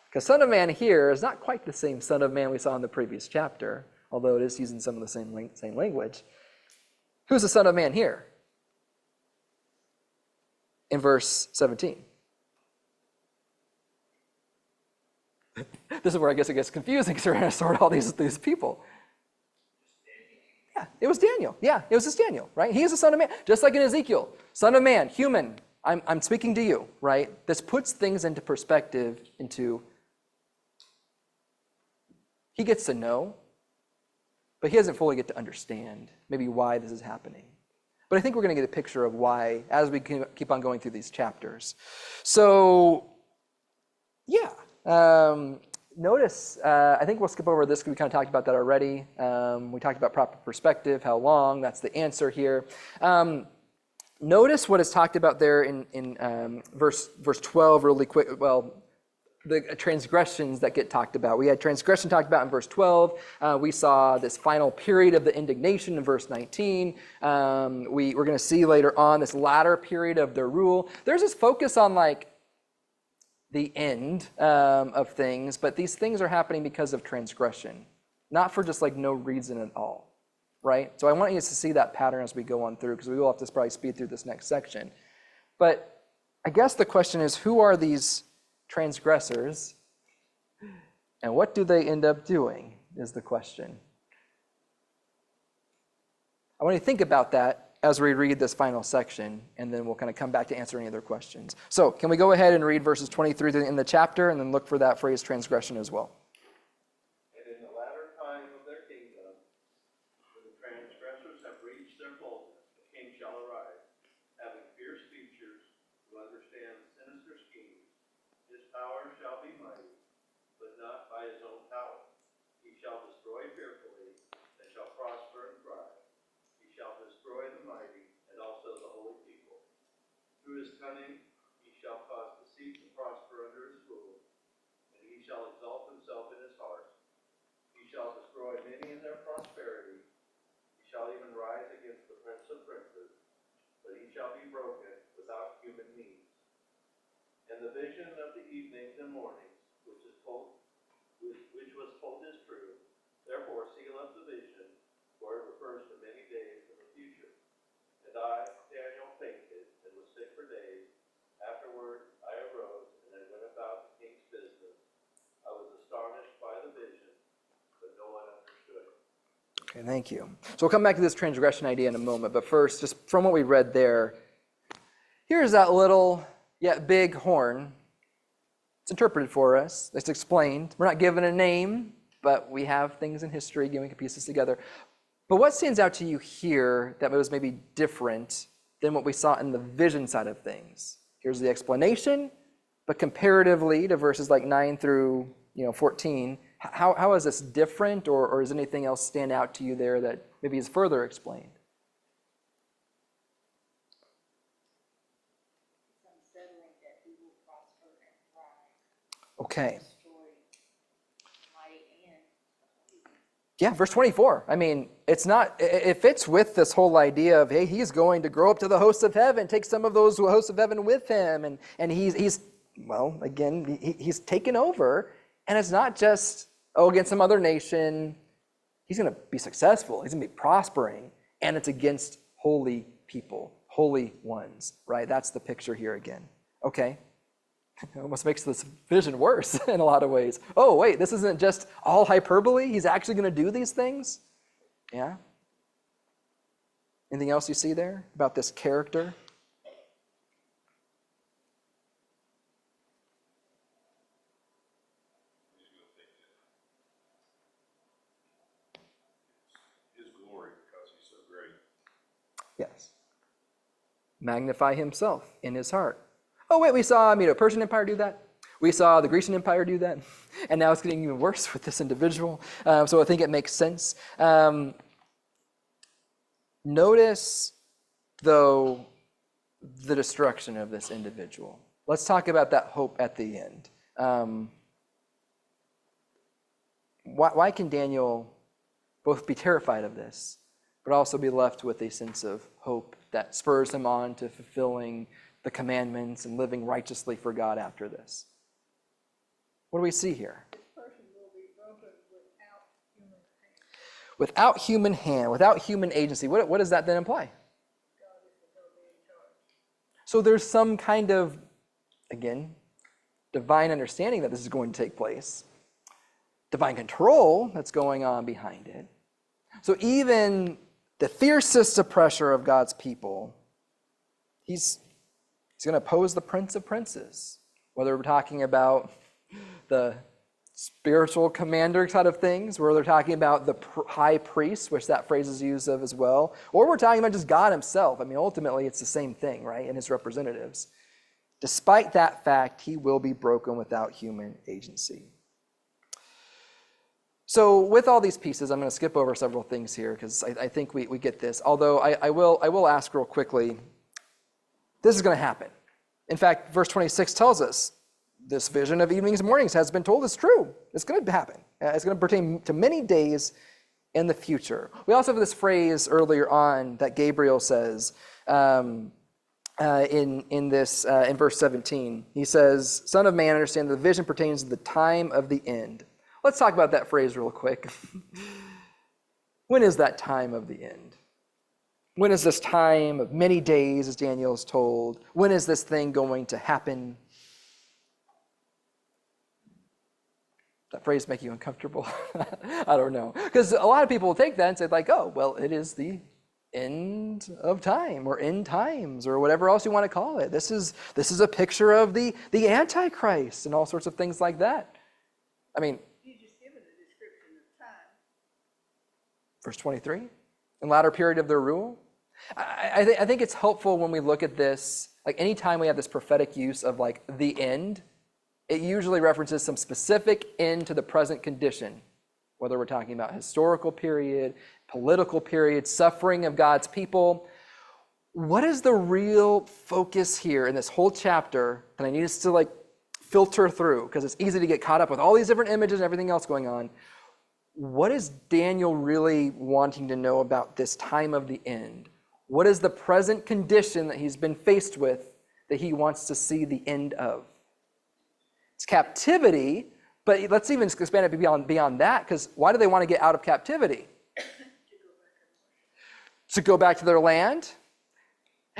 Because son of man here is not quite the same son of man we saw in the previous chapter, although it is using some of the same language. Who's the son of man here? In verse 17. This is where I guess it gets confusing because we're going to sort all these people. Yeah, it was Daniel. Yeah, it was just Daniel, right? He is the son of man, just like in Ezekiel. Son of man, human, I'm speaking to you, right? This puts things into perspective he gets to know, but he doesn't fully get to understand maybe why this is happening. But I think we're going to get a picture of why as we keep on going through these chapters. So, yeah. Notice, I think we'll skip over this because we kind of talked about that already. We talked about proper perspective, how long, that's the answer here. Notice what is talked about there in verse 12 really quick. Well, the transgressions that get talked about. We had transgression talked about in verse 12. We saw this final period of the indignation in verse 19. We're going to see later on this latter period of their rule. There's this focus on like the end of things, but these things are happening because of transgression, not for just like no reason at all, right? So I want you to see that pattern as we go on through, because we will have to probably speed through this next section. But I guess the question is, who are these transgressors, and what do they end up doing is the question. I want you to think about that as we read this final section, and then we'll kind of come back to answer any other questions. So can we go ahead and read verses 23 in the chapter, and then look for that phrase transgression as well. And in the latter time of their kingdom, when the transgressors have reached their fullness, the king shall arise, having fierce features, who understands sinister schemes. His power shall be mighty, but not by his own power. He shall destroy fearfully, and shall prosper and thrive. He shall destroy the mighty, and also the holy people. Through his cunning he shall cause deceit to prosper under his rule, and he shall exalt himself in his heart. He shall destroy many in their prosperity. He shall even rise against the prince of princes, but he shall be broken without human means. And the vision of the evenings and mornings, which was told is true. Therefore seal up the vision, for it refers to many days in the future. And I, Daniel, fainted and was sick for days. Afterward I arose and I went about the king's business. I was astonished by the vision, but no one understood it. Okay, thank you. So we'll come back to this transgression idea in a moment, but first, just from what we read there, here's that little yet big horn. It's interpreted for us. It's explained. We're not given a name, but we have things in history, we can piece this together. But what stands out to you here that was maybe different than what we saw in the vision side of things? Here's the explanation, but comparatively to verses like 9 through 14, how is this different, or does anything else stand out to you there that maybe is further explained? Okay. Yeah, verse 24. I mean, it fits with this whole idea of, hey, he's going to grow up to the hosts of heaven, take some of those hosts of heaven with him, and he's taken over, and it's not just, against some other nation. He's going to be successful. He's going to be prospering, and it's against holy people, holy ones, right? That's the picture here again. Okay. It almost makes this vision worse in a lot of ways. Oh, wait, this isn't just all hyperbole? He's actually going to do these things? Yeah? Anything else you see there about this character? His glory, because he's so great. Yes. Magnify himself in his heart. Oh, wait, we saw Persian Empire do that. We saw the Grecian Empire do that. And now it's getting even worse with this individual. So I think it makes sense. Notice, though, the destruction of this individual. Let's talk about that hope at the end. Why can Daniel both be terrified of this, but also be left with a sense of hope that spurs him on to fulfilling the commandments and living righteously for God after this? What do we see here? This person will be broken without human hand. Without human hand, without human agency. What does that then imply? God is going to be in charge. So there's some kind of, again, divine understanding that this is going to take place, divine control that's going on behind it. So even the fiercest oppressor of God's people, he's going to oppose the Prince of Princes, whether we're talking about the spiritual commander side of things, where they're talking about the high priest, which that phrase is used of as well, or we're talking about just God himself. I mean, ultimately, it's the same thing, right, and his representatives. Despite that fact, he will be broken without human agency. So with all these pieces, I'm going to skip over several things here because I think we get this. Although I will ask real quickly, this is going to happen. In fact, verse 26 tells us, this vision of evenings and mornings has been told is true. It's going to happen. It's going to pertain to many days in the future. We also have this phrase earlier on that Gabriel says in verse 17. He says, "Son of man, understand that the vision pertains to the time of the end." Let's talk about that phrase real quick. When is that time of the end? When is this time of many days, as Daniel is told? When is this thing going to happen? That phrase make you uncomfortable? I don't know. Because a lot of people will take that and say like, oh, well, it is the end of time or end times or whatever else you want to call it. This is a picture of the Antichrist and all sorts of things like that. I mean, You just given a description of time. verse 23, in latter period of their rule. I think it's helpful when we look at this, like anytime we have this prophetic use of like the end, it usually references some specific end to the present condition, whether we're talking about historical period, political period, suffering of God's people. What is the real focus here in this whole chapter? And I need us to like filter through because it's easy to get caught up with all these different images and everything else going on. What is Daniel really wanting to know about this time of the end? What is the present condition that he's been faced with that he wants to see the end of? It's captivity, but let's even expand it beyond that, because why do they want to get out of captivity? To go back to their land,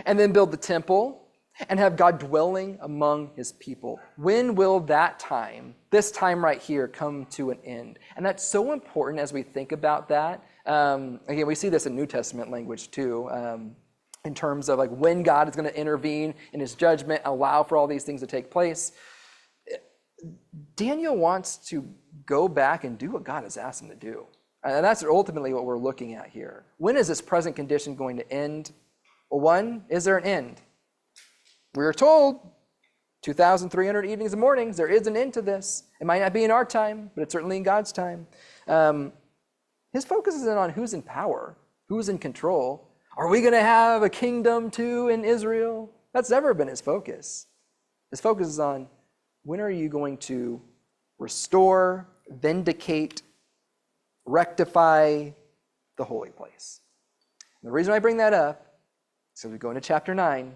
and then build the temple, and have God dwelling among his people. When will that time, this time right here, come to an end? And that's so important as we think about that. Again, we see this in New Testament language too, in terms of like when God is going to intervene in his judgment, allow for all these things to take place. Daniel wants to go back and do what God has asked him to do. And that's ultimately what we're looking at here. When is this present condition going to end? Well, one, is there an end? We are told 2,300 evenings and mornings, there is an end to this. It might not be in our time, but it's certainly in God's time. His focus isn't on who's in power, who's in control. Are we going to have a kingdom too in Israel? That's never been his focus. His focus is on when are you going to restore, vindicate, rectify the holy place? And the reason I bring that up is because we go into chapter 9.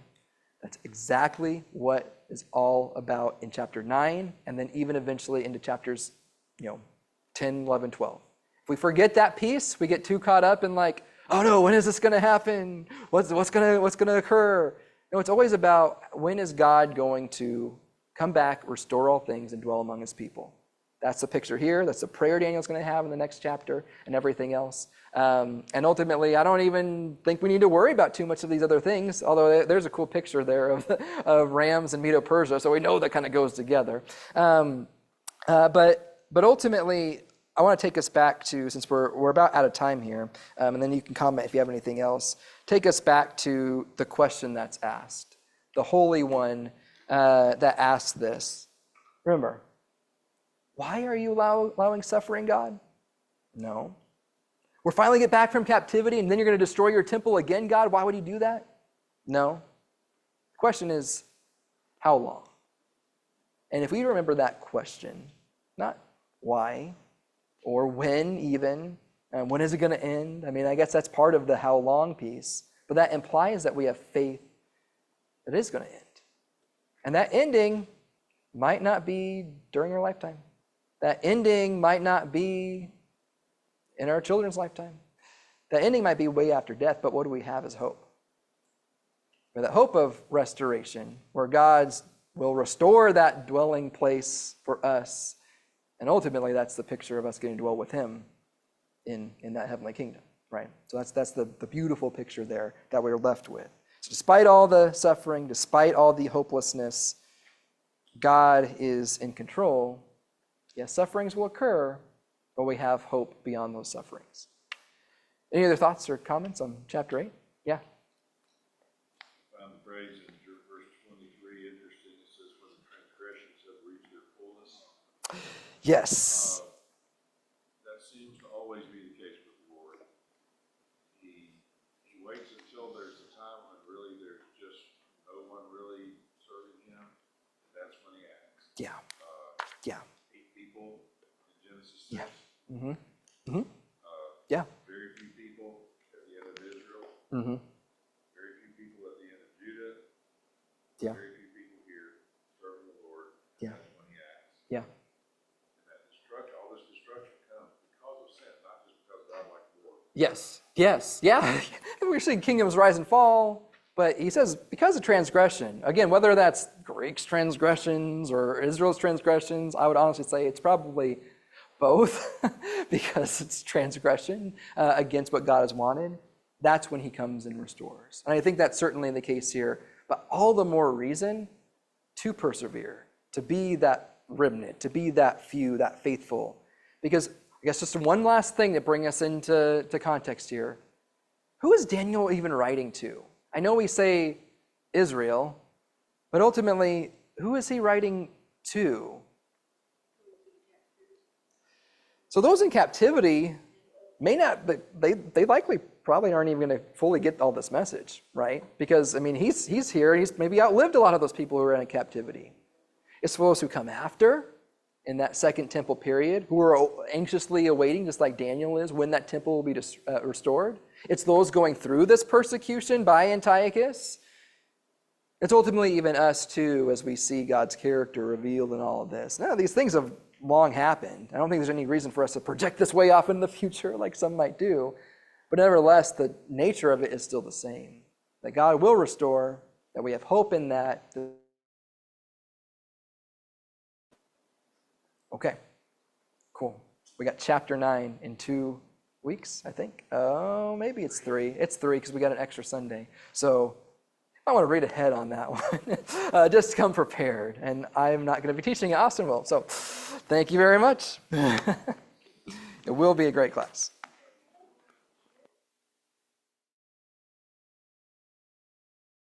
That's exactly what is all about in chapter 9, and then even eventually into chapters 10, 11, 12. If we forget that piece, we get too caught up in like, oh no, when is this going to happen? What's going to occur? No, it's always about when is God going to come back, restore all things, and dwell among his people. That's the picture here. That's the prayer Daniel's going to have in the next chapter and everything else. And ultimately, I don't even think we need to worry about too much of these other things, although there's a cool picture there of rams and Medo-Persia, so we know that kind of goes together. But ultimately, I want to take us back to, since we're about out of time here, and then you can comment if you have anything else, take us back to the question that's asked. The Holy One that asked this. Remember, why are you allowing suffering, God? No. We're finally get back from captivity and then you're going to destroy your temple again, God? Why would you do that? No. The question is, how long? And if we remember that question, not why or when even, when is it going to end? I mean, I guess that's part of the how long piece, but that implies that we have faith that it is going to end. And that ending might not be during our lifetime. That ending might not be in our children's lifetime. That ending might be way after death, but what do we have as hope? That hope of restoration, where God's will restore that dwelling place for us. And ultimately, that's the picture of us getting to dwell with him in that heavenly kingdom, right? So that's the beautiful picture there that we're left with. So despite all the suffering, despite all the hopelessness, God is in control. Yes, sufferings will occur, but we have hope beyond those sufferings. Any other thoughts or comments on chapter 8? Yeah. Found the phrase in verse 23 interesting. It says, when the transgressions have reached their fullness. Yes. That seems to always be the case with the Lord. He waits until there's a time when really there's just no one really serving him. And that's when he acts. Yeah. Yeah. 8 people in Genesis 6. Yeah. Mm-hmm. Mm-hmm. Yeah. Very few people at the end of Israel. Mm-hmm. Very few people at the end of Judah. Yeah. Very few people here serving the Lord. Yeah. That's when he acts. Yeah. And that destruction, all this destruction comes because of sin, not just because God likes the Lord. Yes. Yes. Yeah. We're seeing kingdoms rise and fall, but he says because of transgression, again, whether that's Greeks' transgressions or Israel's transgressions, I would honestly say it's probably both because it's transgression against what God has wanted. That's when he comes and restores. And I think that's certainly the case here, but all the more reason to persevere, to be that remnant, to be that few, that faithful. Because I guess just one last thing to bring us into context here. Who is Daniel even writing to? I know we say Israel, but ultimately, who is he writing to? So those in captivity may not, but they likely probably aren't even going to fully get all this message, right? Because, I mean, he's here, and he's maybe outlived a lot of those people who are in captivity. It's for those who come after in that second temple period, who are anxiously awaiting, just like Daniel is, when that temple will be restored. It's those going through this persecution by Antiochus. It's ultimately even us too, as we see God's character revealed in all of this. Now, these things have long happened. I don't think there's any reason for us to project this way off into the future like some might do. But nevertheless, the nature of it is still the same. That God will restore, that we have hope in that. Okay, cool. We got chapter 9 in 2 weeks, I think. Oh, maybe it's 3. It's 3 because we got an extra Sunday. So I want to read ahead on that one. Just come prepared. And I'm not going to be teaching at Austin will. So thank you very much. It will be a great class.